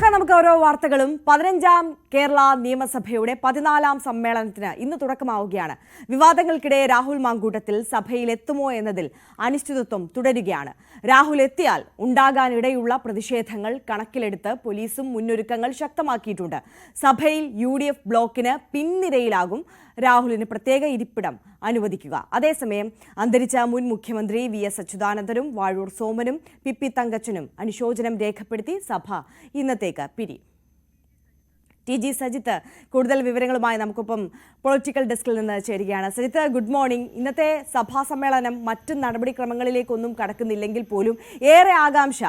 നോക്കാം നമുക്ക് ഓരോ വാർത്തകളും. 15ാം കേരള നിയമസഭയുടെ 14ാം സമ്മേളനത്തിന് ഇന്ന് തുടക്കമാവുകയാണ്. വിവാദങ്ങൾക്കിടെ രാഹുൽ മാങ്കൂട്ടത്തിൽ സഭയിൽ എത്തുമോ എന്നതിൽ അനിശ്ചിതത്വം തുടരുകയാണ്. രാഹുൽ എത്തിയാൽ ഉണ്ടാകാനിടയുള്ള പ്രതിഷേധങ്ങൾ കണക്കിലെടുത്ത് പോലീസും മുന്നൊരുക്കങ്ങൾ ശക്തമാക്കിയിട്ടുണ്ട്. സഭയിൽ UDF ബ്ലോക്കിന് പിൻനിരയിലാകും രാഹുലിന് പ്രത്യേക ഇരിപ്പിടം അനുവദിക്കുക. അതേസമയം അന്തരിച്ച മുൻ മുഖ്യമന്ത്രി VS അച്യുതാനന്ദനും വാഴൂർ സോമനും PP തങ്കച്ചനും അനുശോചനം രേഖപ്പെടുത്തി സഭ ഇന്നത്തേക്ക് പിരിയും. TG സജിത്ത് കൂടുതൽ വിവരങ്ങളുമായി നമുക്കൊപ്പം പൊളിറ്റിക്കൽ ഡെസ്കിൽ നിന്ന് ചേരുകയാണ്. Sajith, good morning. ഇന്നത്തെ സഭാ സമ്മേളനം മറ്റു നടപടിക്രമങ്ങളിലേക്കൊന്നും കടക്കുന്നില്ലെങ്കിൽ പോലും ഏറെ ആകാംക്ഷ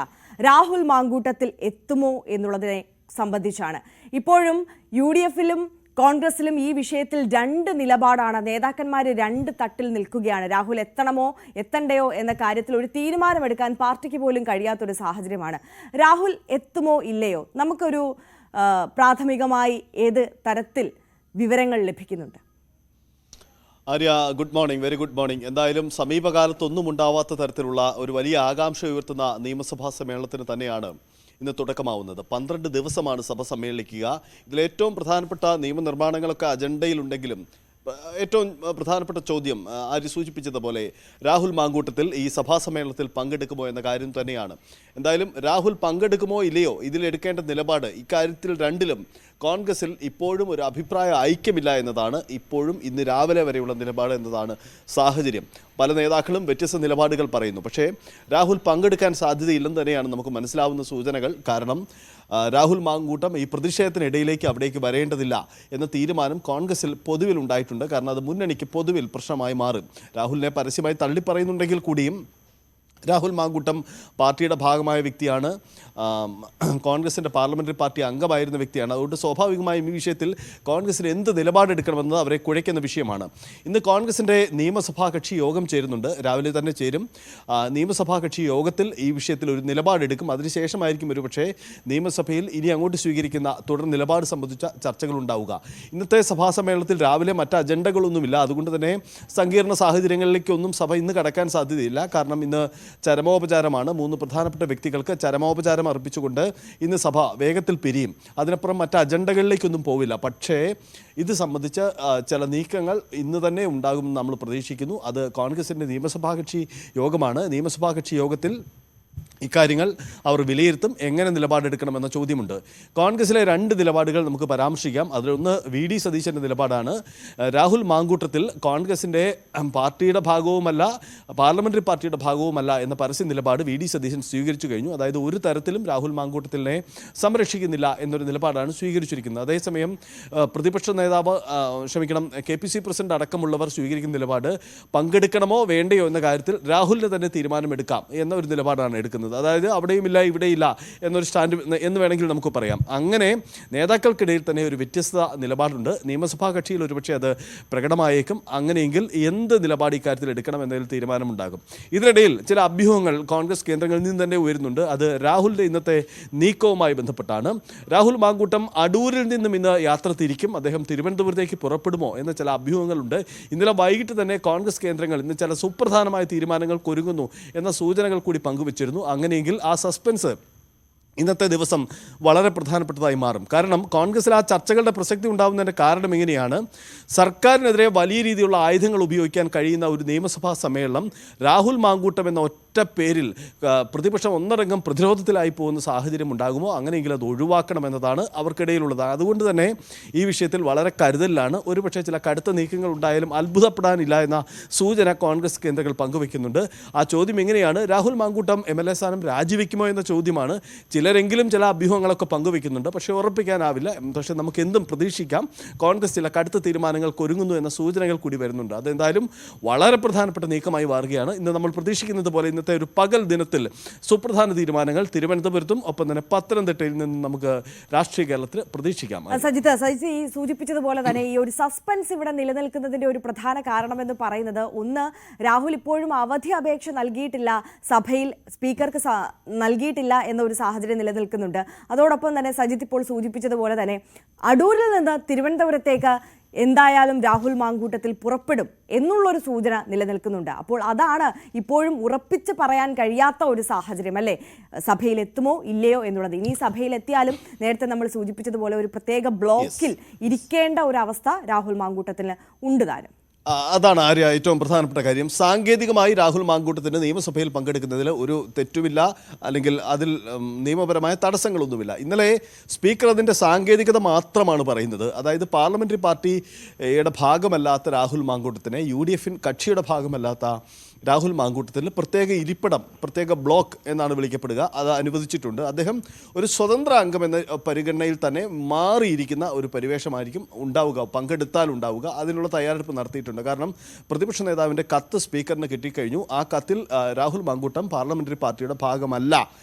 രാഹുൽ മാങ്കൂട്ടത്തിൽ എത്തുമോ എന്നുള്ളതിനെ സംബന്ധിച്ചാണ്. ഇപ്പോഴും UDFിലും കോൺഗ്രസിലും ഈ വിഷയത്തിൽ രണ്ട് നിലപാടാണ്. നേതാക്കന്മാർ രണ്ട് തട്ടിൽ നിൽക്കുകയാണ്. രാഹുൽ എത്തണമോ എത്തണ്ടയോ എന്ന കാര്യത്തിൽ ഒരു തീരുമാനമെടുക്കാൻ പാർട്ടിക്ക് പോലും കഴിയാത്തൊരു സാഹചര്യമാണ്. രാഹുൽ എത്തുമോ ഇല്ലയോ, നമുക്കൊരു പ്രാഥമികമായി ഏത് തരത്തിൽ വിവരങ്ങൾ ലഭിക്കുന്നുണ്ട്? Arya, good morning. Very good morning. എന്തായാലും സമീപകാലത്തൊന്നും ഉണ്ടാവാത്ത തരത്തിലുള്ള ഒരു വലിയ ആകാംക്ഷ ഉയർത്തുന്ന നിയമസഭാ സമ്മേളനത്തിന് തന്നെയാണ് ഇന്ന് തുടക്കമാവുന്നത്. 12 ദിവസമാണ് സഭ സമ്മേളിക്കുക. ഇതിലേറ്റവും പ്രധാനപ്പെട്ട നിയമനിർമ്മാണങ്ങളൊക്കെ അജണ്ടയിലുണ്ടെങ്കിലും ഏറ്റവും പ്രധാനപ്പെട്ട ചോദ്യം ആര്യ സൂചിപ്പിച്ചതുപോലെ രാഹുൽ മാങ്കൂട്ടത്തിൽ ഈ സഭാ സമ്മേളനത്തിൽ പങ്കെടുക്കുമോ എന്ന കാര്യം തന്നെയാണ്. എന്തായാലും രാഹുൽ പങ്കെടുക്കുമോ ഇല്ലയോ, ഇതിലെടുക്കേണ്ട നിലപാട് ഇക്കാര്യത്തിൽ രണ്ടിലും കോൺഗ്രസിൽ ഇപ്പോഴും ഒരു അഭിപ്രായ ഐക്യമില്ല എന്നതാണ് ഇപ്പോഴും ഇന്ന് രാവിലെ വരെയുള്ള നിലപാട് എന്നതാണ് സാഹചര്യം. പല നേതാക്കളും വ്യത്യസ്ത നിലപാടുകൾ പറയുന്നു. പക്ഷേ രാഹുൽ പങ്കെടുക്കാൻ സാധ്യതയില്ലെന്ന് തന്നെയാണ് നമുക്ക് മനസ്സിലാവുന്ന സൂചനകൾ. കാരണം രാഹുൽ മാങ്കൂട്ടം ഈ പ്രതിഷേധത്തിനിടയിലേക്ക് അവിടേക്ക് വരേണ്ടതില്ല എന്ന തീരുമാനം കോൺഗ്രസിൽ പൊതുവിൽ ഉണ്ടായിട്ടുണ്ട്. കാരണം അത് മുന്നണിക്ക് പൊതുവിൽ പ്രശ്നമായി മാറും. രാഹുലിനെ പരസ്യമായി തള്ളിപ്പറയുന്നുണ്ടെങ്കിൽ കൂടിയും രാഹുൽ മാങ്കൂട്ടം പാർട്ടിയുടെ ഭാഗമായ വ്യക്തിയാണ്, കോൺഗ്രസിൻ്റെ പാർലമെൻ്ററി പാർട്ടി അംഗമായിരുന്ന വ്യക്തിയാണ്. അതുകൊണ്ട് സ്വാഭാവികമായും ഈ വിഷയത്തിൽ കോൺഗ്രസിന് എന്ത് നിലപാടെടുക്കണമെന്നത് അവരെ കുഴയ്ക്കുന്ന വിഷയമാണ്. ഇന്ന് കോൺഗ്രസിൻ്റെ നിയമസഭാ കക്ഷി യോഗം ചേരുന്നുണ്ട്, രാവിലെ തന്നെ ചേരും. നിയമസഭാ കക്ഷി യോഗത്തിൽ ഈ വിഷയത്തിൽ ഒരു നിലപാടെടുക്കും. അതിനുശേഷമായിരിക്കും ഒരുപക്ഷേ നിയമസഭയിൽ ഇനി അങ്ങോട്ട് സ്വീകരിക്കുന്ന തുടർ നിലപാട് സംബന്ധിച്ച ചർച്ചകൾ ഉണ്ടാവുക. ഇന്നത്തെ സഭാ സമ്മേളനത്തിൽ രാവിലെ മറ്റ് അജണ്ടകളൊന്നുമില്ല. അതുകൊണ്ട് തന്നെ സങ്കീർണ സാഹചര്യങ്ങളിലേക്കൊന്നും സഭ ഇന്ന് കടക്കാൻ സാധ്യതയില്ല. കാരണം ഇന്ന് ചരമോപചാരമാണ്. 3 പ്രധാനപ്പെട്ട വ്യക്തികൾക്ക് ചരമോപചാരം അർപ്പിച്ചുകൊണ്ട് ഇന്ന് സഭ വേഗത്തിൽ പിരിയും. അതിനപ്പുറം മറ്റ് അജണ്ടകളിലേക്കൊന്നും പോവില്ല. പക്ഷേ ഇത് സംബന്ധിച്ച് ചില നീക്കങ്ങൾ ഇന്ന് തന്നെ ഉണ്ടാകുമെന്ന് നമ്മൾ പ്രതീക്ഷിക്കുന്നു. അത് കോൺഗ്രസിൻ്റെ നിയമസഭാ കക്ഷി യോഗമാണ്. നിയമസഭാ കക്ഷി യോഗത്തിൽ ഇക്കാര്യങ്ങൾ അവർ വിലയിരുത്തും. എങ്ങനെ നിലപാടെടുക്കണമെന്ന ചോദ്യമുണ്ട്. കോൺഗ്രസിലെ 2 നിലപാടുകൾ നമുക്ക് പരാമർശിക്കാം. അതിലൊന്ന് VD സതീശൻ്റെ നിലപാടാണ്. രാഹുൽ മാങ്കൂട്ടത്തിൽ കോൺഗ്രസിൻ്റെ പാർട്ടിയുടെ ഭാഗവുമല്ല, പാർലമെൻ്ററി പാർട്ടിയുടെ ഭാഗവുമല്ല എന്ന പരസ്യ നിലപാട് VD സതീശൻ സ്വീകരിച്ചു കഴിഞ്ഞു. അതായത് ഒരു തരത്തിലും രാഹുൽ മാങ്കൂട്ടത്തിനെ സംരക്ഷിക്കുന്നില്ല എന്നൊരു നിലപാടാണ് സ്വീകരിച്ചിരിക്കുന്നത്. അതേസമയം പ്രതിപക്ഷ നേതാവ് KPC പ്രസിഡന്റ് അടക്കമുള്ളവർ സ്വീകരിക്കുന്ന നിലപാട് പങ്കെടുക്കണമോ വേണ്ടയോ എന്ന കാര്യത്തിൽ രാഹുലിന് തന്നെ തീരുമാനമെടുക്കാം എന്ന ഒരു നിലപാടാണ് എടുക്കുന്നത്. അതായത് അവിടെയുമില്ല ഇവിടെയില്ല എന്നൊരു സ്റ്റാൻഡ് എന്ന് വേണമെങ്കിൽ നമുക്ക് പറയാം. അങ്ങനെ നേതാക്കൾക്കിടയിൽ തന്നെ ഒരു വ്യത്യസ്ത നിലപാടുണ്ട്. നിയമസഭാ കക്ഷിയിൽ ഒരുപക്ഷെ അത് പ്രകടമായേക്കും. അങ്ങനെയെങ്കിൽ എന്ത് നിലപാട് ഇക്കാര്യത്തിൽ എടുക്കണം എന്നതിൽ തീരുമാനമുണ്ടാകും. ഇതിനിടയിൽ ചില അഭ്യൂഹങ്ങൾ കോൺഗ്രസ് കേന്ദ്രങ്ങളിൽ നിന്ന് തന്നെ ഉയരുന്നുണ്ട്. അത് രാഹുലിൻ്റെ ഇന്നത്തെ നീക്കവുമായി ബന്ധപ്പെട്ടാണ്. രാഹുൽ മാങ്കൂട്ടം അടൂരിൽ നിന്നും ഇന്ന് യാത്ര തിരിക്കും. അദ്ദേഹം തിരുവനന്തപുരത്തേക്ക് പുറപ്പെടുമോ എന്ന ചില അഭ്യൂഹങ്ങളുണ്ട്. ഇന്നലെ വൈകിട്ട് തന്നെ കോൺഗ്രസ് കേന്ദ്രങ്ങൾ ഇന്ന് ചില സുപ്രധാനമായ തീരുമാനങ്ങൾക്ക് ഒരുങ്ങുന്നു എന്ന സൂചനകൾ കൂടി പങ്കുവച്ചിരുന്നു. അങ്ങനെയെങ്കിൽ ആ സസ്പെൻസ് ഇന്നത്തെ ദിവസം വളരെ പ്രധാനപ്പെട്ടതായി മാറും. കാരണം കോൺഗ്രസിൽ ആ ചർച്ചകളുടെ പ്രസക്തി ഉണ്ടാകുന്നതിൻ്റെ കാരണം ഇങ്ങനെയാണ്. സർക്കാരിനെതിരെ വലിയ രീതിയിലുള്ള ആയുധങ്ങൾ ഉപയോഗിക്കാൻ കഴിയുന്ന ഒരു നിയമസഭാ സമ്മേളനം രാഹുൽ മാങ്കൂട്ടം എന്ന ഒറ്റ പേരിൽ പ്രതിപക്ഷം ഒന്നടങ്കം പ്രതിരോധത്തിലായി പോകുന്ന സാഹചര്യം ഉണ്ടാകുമോ? അങ്ങനെയെങ്കിൽ അത് ഒഴിവാക്കണമെന്നതാണ് അവർക്കിടയിലുള്ളത്. അതുകൊണ്ട് തന്നെ ഈ വിഷയത്തിൽ വളരെ കരുതലിലാണ്. ഒരുപക്ഷെ ചില കടുത്ത നീക്കങ്ങൾ ഉണ്ടായാലും അത്ഭുതപ്പെടാനില്ല എന്ന സൂചന കോൺഗ്രസ് കേന്ദ്രങ്ങൾ പങ്കുവയ്ക്കുന്നുണ്ട്. ആ ചോദ്യം എങ്ങനെയാണ്? രാഹുൽ മാങ്കൂട്ടം MLA സ്ഥാനം രാജിവെക്കുമോ എന്ന ചോദ്യമാണ്. ചിലരെങ്കിലും ചില അഭ്യൂഹങ്ങളൊക്കെ പങ്കുവയ്ക്കുന്നുണ്ട്. പക്ഷേ ഉറപ്പിക്കാനാവില്ല. പക്ഷേ നമുക്ക് എന്തും പ്രതീക്ഷിക്കാം. കോൺഗ്രസ് ചില കടുത്ത തീരുമാനങ്ങൾക്ക് ഒരുങ്ങുന്നു എന്ന സൂചനകൾ കൂടി വരുന്നുണ്ട്. അതെന്തായാലും വളരെ പ്രധാനപ്പെട്ട നീക്കമായി മാറുകയാണ്. ഇന്ന് നമ്മൾ പ്രതീക്ഷിക്കുന്നത് പോലെ ഇന്നത്തെ ഒരു പകൽ ദിനത്തിൽ സുപ്രധാന തീരുമാനങ്ങൾ തിരുവനന്തപുരത്തും ഒപ്പം തന്നെ പത്തനംതിട്ടയിൽ നിന്നും നമുക്ക് രാഷ്ട്രീയ കേരളത്തിൽ പ്രതീക്ഷിക്കാം. സജിത്ത് ഈ സൂചിപ്പിച്ചതുപോലെ തന്നെ ഈ ഒരു സസ്പെൻസ് ഇവിടെ നിലനിൽക്കുന്നതിൻ്റെ ഒരു പ്രധാന കാരണമെന്ന് പറയുന്നത്, ഒന്ന്, രാഹുൽ ഇപ്പോഴും അവധി അപേക്ഷ നൽകിയിട്ടില്ല, സഭയിൽ സ്പീക്കർക്ക് നൽകിയിട്ടില്ല എന്ന ഒരു സാഹചര്യം നിലനിൽക്കുന്നുണ്ട്. അതോടൊപ്പം തന്നെ സജിത്ത് ഇപ്പോൾ സൂചിപ്പിച്ചതുപോലെ തന്നെ അടൂരിൽ നിന്ന് തിരുവനന്തപുരത്തേക്ക് എന്തായാലും രാഹുൽ മാങ്കൂട്ടത്തിൽ പുറപ്പെടും എന്നുള്ളൊരു സൂചന നിലനിൽക്കുന്നുണ്ട്. അപ്പോൾ അതാണ് ഇപ്പോഴും ഉറപ്പിച്ച് പറയാൻ കഴിയാത്ത ഒരു സാഹചര്യം അല്ലേ, സഭയിലെത്തുമോ ഇല്ലയോ എന്നുള്ളത്. ഇനി സഭയിലെത്തിയാലും നേരത്തെ നമ്മൾ സൂചിപ്പിച്ചതുപോലെ ഒരു പ്രത്യേക ബ്ലോക്കിൽ ഇരിക്കേണ്ട ഒരു അവസ്ഥ രാഹുൽ മാങ്കൂട്ടത്തിന് ഉണ്ട് താനും. അതാണ് ആര്യ ഏറ്റവും പ്രധാനപ്പെട്ട കാര്യം. സാങ്കേതികമായി രാഹുൽ മാങ്കൂട്ടത്തിന് നിയമസഭയിൽ പങ്കെടുക്കുന്നതിൽ ഒരു തെറ്റുമില്ല, അല്ലെങ്കിൽ അതിൽ നിയമപരമായ തടസ്സങ്ങളൊന്നുമില്ല. ഇന്നലെ സ്പീക്കർ അതിൻ്റെ സാങ്കേതികത മാത്രമാണ് പറയുന്നത്. അതായത് പാർലമെൻ്ററി പാർട്ടിയുടെ ഭാഗമല്ലാത്ത രാഹുൽ മാങ്കൂട്ടത്തിനെ UDF കക്ഷിയുടെ ഭാഗമല്ലാത്ത രാഹുൽ മാങ്കൂട്ടത്തിന് പ്രത്യേക ഇരിപ്പിടം, പ്രത്യേക ബ്ലോക്ക് എന്നാണ് വിളിക്കപ്പെടുക, അത് അനുവദിച്ചിട്ടുണ്ട്. അദ്ദേഹം ഒരു സ്വതന്ത്ര അംഗം എന്ന പരിഗണനയിൽ തന്നെ മാറിയിരിക്കുന്ന ഒരു പരിവേഷമായിരിക്കും ഉണ്ടാവുക, പങ്കെടുത്താൽ ഉണ്ടാവുക. അതിനുള്ള തയ്യാറെടുപ്പ് നടത്തിയിട്ടുണ്ട്. കാരണം പ്രതിപക്ഷ നേതാവിൻ്റെ കത്ത് സ്പീക്കറിന് കിട്ടിക്കഴിഞ്ഞു. ആ കത്തിൽ രാഹുൽ മാങ്കൂട്ടം പാർലമെൻ്ററി പാർട്ടിയുടെ ഭാഗമല്ല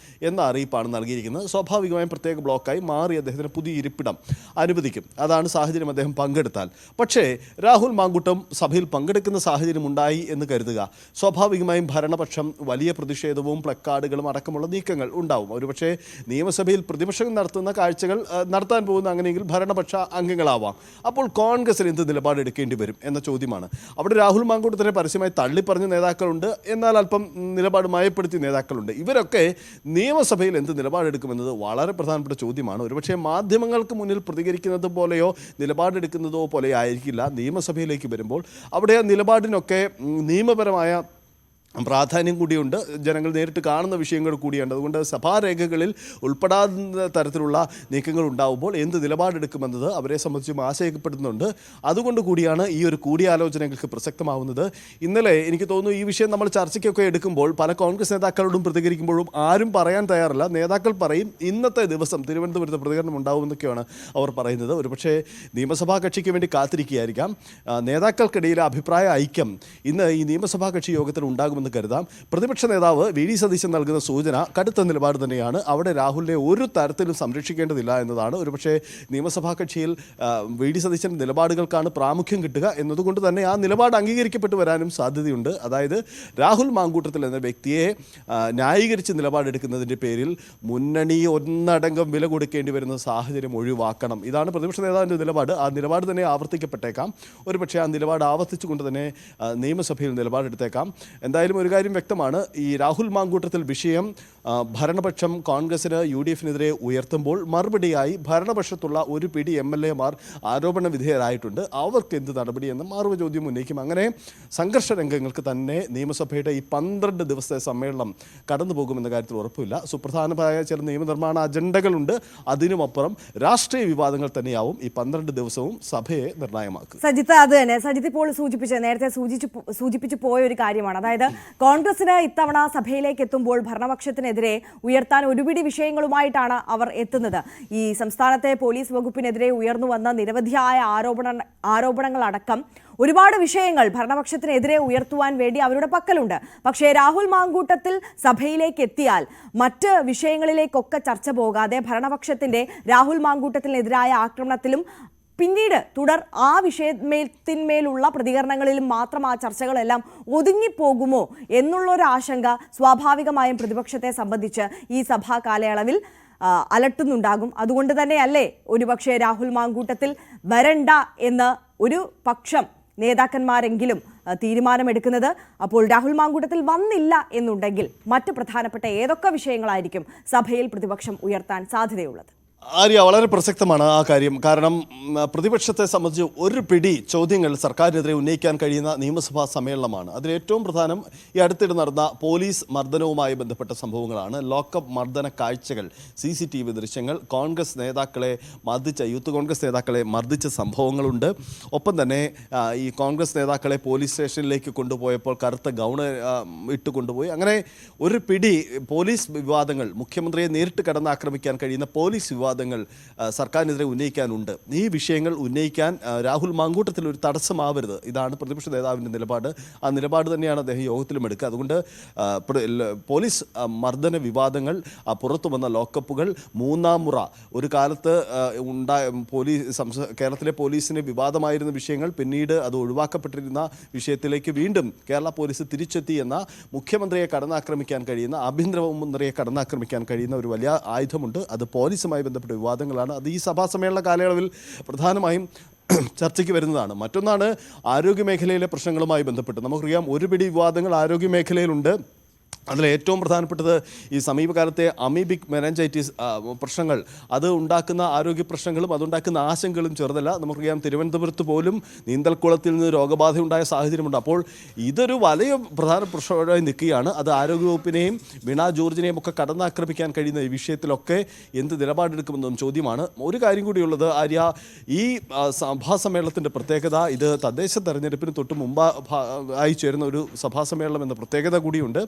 എന്ന അറിയിപ്പാണ് നൽകിയിരിക്കുന്നത്. സ്വാഭാവികമായും പ്രത്യേക ബ്ലോക്കായി മാറി അദ്ദേഹത്തിന് പുതിയ ഇരിപ്പിടം അനുവദിക്കും. അതാണ് സാഹചര്യം അദ്ദേഹം പങ്കെടുത്താൽ. പക്ഷേ രാഹുൽ മാങ്കൂട്ടം സഭയിൽ പങ്കെടുക്കുന്ന സാഹചര്യം ഉണ്ടായി എന്ന് കരുതുക, സ്വാഭാവികമായും ഭരണപക്ഷം വലിയ പ്രതിഷേധവും പ്ലക്കാർഡുകളും അടക്കമുള്ള നീക്കങ്ങൾ ഉണ്ടാവും. ഒരുപക്ഷെ നിയമസഭയിൽ പ്രതിപക്ഷം നടത്തുന്ന കാഴ്ചകൾ നടത്താൻ പോകുന്ന അങ്ങനെയെങ്കിൽ ഭരണപക്ഷ അംഗങ്ങളാവാം. അപ്പോൾ കോൺഗ്രസിന് എന്ത് നിലപാടെടുക്കേണ്ടി വരും എന്ന ചോദ്യമാണ്. അവിടെ രാഹുൽ മാങ്കൂട്ടത്തിനെ പരസ്യമായി തള്ളിപ്പറഞ്ഞ നേതാക്കളുണ്ട്, എന്നാൽ അല്പം നിലപാട് മയപ്പെടുത്തിയ നേതാക്കളുണ്ട്. ഇവരൊക്കെ നിയമസഭയിൽ എന്ത് നിലപാടെടുക്കുമെന്നത് വളരെ പ്രധാനപ്പെട്ട ചോദ്യമാണ്. ഒരുപക്ഷെ മാധ്യമങ്ങൾക്ക് മുന്നിൽ പ്രതികരിക്കുന്നത് പോലെയോ നിലപാടെടുക്കുന്നതോ പോലെ ആയിരിക്കില്ല നിയമസഭയിലേക്ക് വരുമ്പോൾ. അവിടെ ആ നിലപാടിനൊക്കെ നിയമപരമായ പ്രാധാന്യം കൂടിയുണ്ട്, ജനങ്ങൾ നേരിട്ട് കാണുന്ന വിഷയങ്ങൾ കൂടിയുണ്ട്. അതുകൊണ്ട് സഭാരേഖകളിൽ ഉൾപ്പെടാത്ത തരത്തിലുള്ള നീക്കങ്ങൾ ഉണ്ടാവുമ്പോൾ എന്ത് നിലപാടെടുക്കുമെന്നത് അവരെ സംബന്ധിച്ചും ആശയപ്പെടുന്നുണ്ട്. അതുകൊണ്ട് കൂടിയാണ് ഈ ഒരു കൂടിയാലോചനകൾക്ക് പ്രസക്തമാവുന്നത്. ഇന്നലെ എനിക്ക് തോന്നുന്നു ഈ വിഷയം നമ്മൾ ചർച്ചയ്ക്കൊക്കെ എടുക്കുമ്പോൾ പല കോൺഗ്രസ് നേതാക്കളോടും പ്രതികരിക്കുമ്പോഴും ആരും പറയാൻ തയ്യാറല്ല. നേതാക്കൾ പറയും ഇന്നത്തെ ദിവസം തിരുവനന്തപുരത്ത് പ്രതികരണം ഉണ്ടാവുമെന്നൊക്കെയാണ് അവർ പറയുന്നത്. ഒരുപക്ഷെ നിയമസഭാ കക്ഷിക്ക് വേണ്ടി കാത്തിരിക്കുകയായിരിക്കാം. നേതാക്കൾക്കിടയിലെ അഭിപ്രായ ഐക്യം ഇന്ന് ഈ നിയമസഭാ കക്ഷി യോഗത്തിൽ ഉണ്ടാകും എന്ന് കരുതാം. പ്രതിപക്ഷ നേതാവ് VD സതീശൻ നൽകുന്ന സൂചന കടുത്ത നിലപാട് തന്നെയാണ്. അവിടെ രാഹുലിനെ ഒരു തരത്തിലും സംരക്ഷിക്കേണ്ടതില്ല എന്നതാണ്. ഒരുപക്ഷെ നിയമസഭാ കക്ഷിയിൽ VD സതീശൻ്റെ നിലപാടുകൾക്കാണ് പ്രാമുഖ്യം കിട്ടുക എന്നതുകൊണ്ട് തന്നെ ആ നിലപാട് അംഗീകരിക്കപ്പെട്ടു വരാനും സാധ്യതയുണ്ട്. അതായത് രാഹുൽ മാങ്കൂട്ടത്തിൽ എന്ന വ്യക്തിയെ ന്യായീകരിച്ച് നിലപാടെടുക്കുന്നതിൻ്റെ പേരിൽ മുന്നണി ഒന്നടങ്കം വില കൊടുക്കേണ്ടി വരുന്ന സാഹചര്യം ഒഴിവാക്കണം. ഇതാണ് പ്രതിപക്ഷ നേതാവിൻ്റെ നിലപാട്. ആ നിലപാട് തന്നെ ആവർത്തിക്കപ്പെട്ടേക്കാം. ഒരുപക്ഷെ ആ നിലപാട് ആവർത്തിച്ചുകൊണ്ട് തന്നെ നിയമസഭയിൽ നിലപാടെടുത്തേക്കാം. എന്തായാലും ഒരു കാര്യം വ്യക്തമാണ്, ഈ രാഹുൽ മാങ്കൂട്ടത്തിൽ വിഷയം ഭരണപക്ഷം കോൺഗ്രസിന് UDFനെതിരെ ഉയർത്തുമ്പോൾ മറുപടിയായി ഭരണപക്ഷത്തുള്ള ഒരു പിടി MLA-മാർ ആരോപണ വിധേയരായിട്ടുണ്ട്. അവർക്ക് എന്ത് നടപടിയെന്ന് മാറുവ ചോദ്യം ഉന്നയിക്കും. അങ്ങനെ സംഘർഷ രംഗങ്ങൾക്ക് തന്നെ നിയമസഭയുടെ ഈ 12 ദിവസത്തെ സമ്മേളനം കടന്നു പോകുമെന്ന കാര്യത്തിൽ ഉറപ്പില്ല. സുപ്രധാനമായ ചില നിയമനിർമ്മാണ അജണ്ടകളുണ്ട്. അതിനുമപ്പുറം രാഷ്ട്രീയ വിവാദങ്ങൾ തന്നെയാവും ഈ 12 ദിവസവും സഭയെ നിർണായകമാക്കുക. സജിത്ത്, അത് തന്നെ സജിത്ത് ഇപ്പോൾ നേരത്തെ സൂചിപ്പിച്ചു പോയ ഒരു കാര്യമാണ്. അതായത് കോൺഗ്രസിന് ഇത്തവണ സഭയിലേക്ക് എത്തുമ്പോൾ ഭരണപക്ഷത്തിനെതിരെ ഉയർത്താൻ ഒരുപിടി വിഷയങ്ങളുമായിട്ടാണ് അവർ എത്തുന്നത്. ഈ സംസ്ഥാനത്തെ പോലീസ് വകുപ്പിനെതിരെ ഉയർന്നു വന്ന നിരവധിയായ ആരോപണങ്ങളടക്കം ഒരുപാട് വിഷയങ്ങൾ ഭരണപക്ഷത്തിനെതിരെ ഉയർത്തുവാൻ വേണ്ടി അവരുടെ പക്കലുണ്ട്. പക്ഷേ രാഹുൽ മാങ്കൂട്ടത്തിൽ സഭയിലേക്ക് എത്തിയാൽ മറ്റ് വിഷയങ്ങളിലേക്കൊക്കെ ചർച്ച പോകാതെ ഭരണപക്ഷത്തിന്റെ രാഹുൽ മാങ്കൂട്ടത്തിനെതിരായ ആക്രമണത്തിലും പിന്നീട് ആ വിഷയത്തിന്മേലുള്ള പ്രതികരണങ്ങളിലും മാത്രം ആ ചർച്ചകളെല്ലാം ഒതുങ്ങിപ്പോകുമോ എന്നുള്ളൊരു ആശങ്ക സ്വാഭാവികമായും പ്രതിപക്ഷത്തെ സംബന്ധിച്ച് ഈ സഭാ കാലയളവിൽ അലട്ടുന്നുണ്ടാകും. അതുകൊണ്ട് തന്നെയല്ലേ ഒരുപക്ഷെ രാഹുൽ മാങ്കൂട്ടത്തിൽ വരണ്ട എന്ന് ഒരു പക്ഷം നേതാക്കന്മാരെങ്കിലും തീരുമാനമെടുക്കുന്നത്. അപ്പോൾ രാഹുൽ മാങ്കൂട്ടത്തിൽ വന്നില്ല എന്നുണ്ടെങ്കിൽ മറ്റ് പ്രധാനപ്പെട്ട ഏതൊക്കെ വിഷയങ്ങളായിരിക്കും സഭയിൽ പ്രതിപക്ഷം ഉയർത്താൻ സാധ്യതയുള്ളത്? ആര്യ, വളരെ പ്രസക്തമാണ് ആ കാര്യം. കാരണം പ്രതിപക്ഷത്തെ സംബന്ധിച്ച് ഒരു പിടി ചോദ്യങ്ങൾ സർക്കാരിനെതിരെ ഉന്നയിക്കാൻ കഴിയുന്ന നിയമസഭാ സമ്മേളനമാണ്. അതിലേറ്റവും പ്രധാനം ഈ അടുത്തിടെ നടന്ന പോലീസ് മർദ്ദനവുമായി ബന്ധപ്പെട്ട സംഭവങ്ങളാണ്. ലോക്കപ്പ് മർദ്ദന കാഴ്ചകൾ, CCTV ദൃശ്യങ്ങൾ, കോൺഗ്രസ് നേതാക്കളെ യൂത്ത് കോൺഗ്രസ് നേതാക്കളെ മർദ്ദിച്ച സംഭവങ്ങളുണ്ട്. ഒപ്പം തന്നെ ഈ കോൺഗ്രസ് നേതാക്കളെ പോലീസ് സ്റ്റേഷനിലേക്ക് കൊണ്ടുപോയപ്പോൾ കറുത്ത ഗൗണ് ഇട്ട് കൊണ്ടുപോയി. അങ്ങനെ ഒരു പിടി പോലീസ് വിവാദങ്ങൾ, മുഖ്യമന്ത്രിയെ നേരിട്ട് കടന്നാക്രമിക്കാൻ കഴിയുന്ന പോലീസ് വിവാദങ്ങൾ സർക്കാരിനെതിരെ ഉന്നയിക്കാനുണ്ട്. ഈ വിഷയങ്ങൾ ഉന്നയിക്കാൻ രാഹുൽ മാങ്കൂട്ടത്തിൽ ഒരു തടസ്സമാവരുത്. ഇതാണ് പ്രതിപക്ഷ നേതാവിൻ്റെ നിലപാട്. ആ നിലപാട് തന്നെയാണ് അദ്ദേഹം യോഗത്തിലും എടുക്കുക. അതുകൊണ്ട് പോലീസ് മർദ്ദന വിവാദങ്ങൾ, പുറത്തു വന്ന ലോക്കപ്പുകൾ, മൂന്നാം മുറ, ഒരു കാലത്ത് കേരളത്തിലെ പോലീസിന് വിവാദമായിരുന്ന വിഷയങ്ങൾ പിന്നീട് അത് ഒഴിവാക്കപ്പെട്ടിരുന്ന വിഷയത്തിലേക്ക് വീണ്ടും കേരള പോലീസ് തിരിച്ചെത്തി എന്ന മുഖ്യമന്ത്രിയെ കടന്നാക്രമിക്കാൻ കഴിയുന്ന, ആഭ്യന്തരമന്ത്രിയെ കടന്നാക്രമിക്കാൻ കഴിയുന്ന ഒരു വലിയ ആയുധമുണ്ട്. അത് പോലീസുമായി ബന്ധപ്പെട്ട വിവാദങ്ങളാണ്. അത് ഈ സഭാ സമ്മേളന കാലയളവിൽ പ്രധാനമായും ചർച്ചയ്ക്ക് വരുന്നതാണ്. മറ്റൊന്നാണ് ആരോഗ്യ മേഖലയിലെ പ്രശ്നങ്ങളുമായി ബന്ധപ്പെട്ട്. നമുക്കറിയാം ഒരുപിടി വിവാദങ്ങൾ ആരോഗ്യ മേഖലയിലുണ്ട്. അതിൽ ഏറ്റവും പ്രധാനപ്പെട്ടത് ഈ സമീപകാലത്തെ അമീബിക് മെനഞ്ചൈറ്റിസ് പ്രശ്നങ്ങൾ, അത് ഉണ്ടാക്കുന്ന ആരോഗ്യ പ്രശ്നങ്ങളും അതുണ്ടാക്കുന്ന ആശങ്കകളും ചെറുതല്ല. നമുക്കറിയാം തിരുവനന്തപുരത്ത് പോലും നീന്തൽക്കുളത്തിൽ നിന്ന് രോഗബാധയുണ്ടായ സാഹചര്യമുണ്ട്. അപ്പോൾ ഇതൊരു വലിയ പ്രധാന പ്രശ്നമായി നിൽക്കുകയാണ്. അത് ആരോഗ്യവകുപ്പിനെയും വീണ ജോർജിനെയും ഒക്കെ കടന്നാക്രമിക്കാൻ കഴിയുന്ന ഈ വിഷയത്തിലൊക്കെ എന്ത് നിലപാടെടുക്കുമെന്നതും ചോദ്യമാണ്. ഒരു കാര്യം കൂടിയുള്ളത് ആര്യ, ഈ സഭാ സമ്മേളനത്തിൻ്റെ പ്രത്യേകത ഇത് തദ്ദേശ തെരഞ്ഞെടുപ്പിന് തൊട്ട് മുമ്പ് ആയി ചേരുന്ന ഒരു സഭാ സമ്മേളനം എന്ന പ്രത്യേകത കൂടിയുണ്ട്.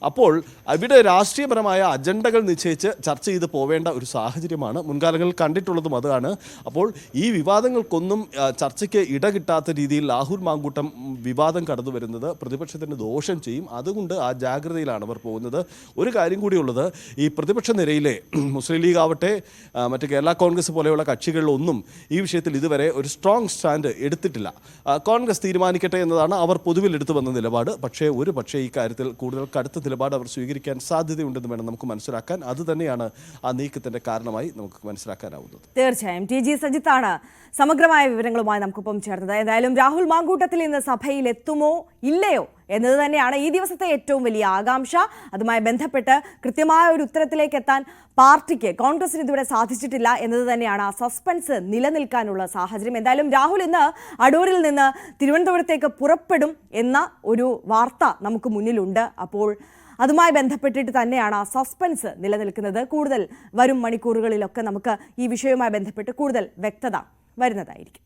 അപ്പോൾ ഇവിടെ രാഷ്ട്രീയപരമായ അജണ്ടകൾ നിശ്ചയിച്ച് ചർച്ച ചെയ്ത് പോവേണ്ട ഒരു സാഹചര്യമാണ് മുൻകാലങ്ങളിൽ കണ്ടിട്ടുള്ളതും അതാണ്. അപ്പോൾ ഈ വിവാദങ്ങൾക്കൊന്നും ചർച്ചയ്ക്ക് ഇടകിട്ടാത്ത രീതിയിൽ രാഹുൽ മാങ്കൂട്ടം വിവാദം കടന്നു വരുന്നത് പ്രതിപക്ഷത്തിന് ദോഷം ചെയ്യും. അതുകൊണ്ട് ആ ജാഗ്രതയിലാണ് അവർ പോകുന്നത്. ഒരു കാര്യം കൂടിയുള്ളത്, ഈ പ്രതിപക്ഷ നിരയിലെ മുസ്ലിം ലീഗ് ആവട്ടെ മറ്റ് കേരള കോൺഗ്രസ് പോലെയുള്ള കക്ഷികളിലൊന്നും ഈ വിഷയത്തിൽ ഇതുവരെ ഒരു സ്ട്രോങ് സ്റ്റാൻഡ് എടുത്തിട്ടില്ല. കോൺഗ്രസ് തീരുമാനിക്കട്ടെ എന്നതാണ് അവർ പൊതുവിൽ എടുത്തു വന്ന നിലപാട്. പക്ഷേ ഈ കാര്യത്തിൽ കൂടുതൽ കടുത്ത നിലപാട് അവർ സ്വീകരിക്കാൻ സാധ്യതയുണ്ടെന്ന് വേണം നമുക്ക് മനസ്സിലാക്കാൻ. അതുതന്നെയാണ് ആ നീക്കത്തിന്റെ കാരണമായി നമുക്ക് മനസ്സിലാക്കാനാവുന്നത്. തീർച്ചയായും ടി ജി സജിത്താണ് സമഗ്രമായ വിവരങ്ങളുമായി നമുക്കൊപ്പം ചേർന്നത്. ഏതായാലും രാഹുൽ മാങ്കൂട്ടത്തിൽ ഇന്ന് സഭയിൽ എത്തുമോ ഇല്ലയോ എന്നത് തന്നെയാണ് ഈ ദിവസത്തെ ഏറ്റവും വലിയ ആകാംക്ഷ. അതുമായി ബന്ധപ്പെട്ട് കൃത്യമായ ഒരു ഉത്തരത്തിലേക്ക് എത്താൻ പാർട്ടിക്ക്, കോൺഗ്രസിന് ഇതുവരെ സാധിച്ചിട്ടില്ല എന്നത് തന്നെയാണ് ആ സസ്പെൻസ് നിലനിൽക്കാനുള്ള സാഹചര്യം. എന്തായാലും രാഹുൽ ഇന്ന് അടൂരിൽ നിന്ന് തിരുവനന്തപുരത്തേക്ക് പുറപ്പെടും എന്ന ഒരു വാർത്ത നമുക്ക് മുന്നിലുണ്ട്. അപ്പോൾ അതുമായി ബന്ധപ്പെട്ടിട്ട് തന്നെയാണ് ആ സസ്പെൻസ് നിലനിൽക്കുന്നത്. കൂടുതൽ വരും മണിക്കൂറുകളിലൊക്കെ നമുക്ക് ഈ വിഷയവുമായി ബന്ധപ്പെട്ട് കൂടുതൽ വ്യക്തത വരുന്നതായിരിക്കും.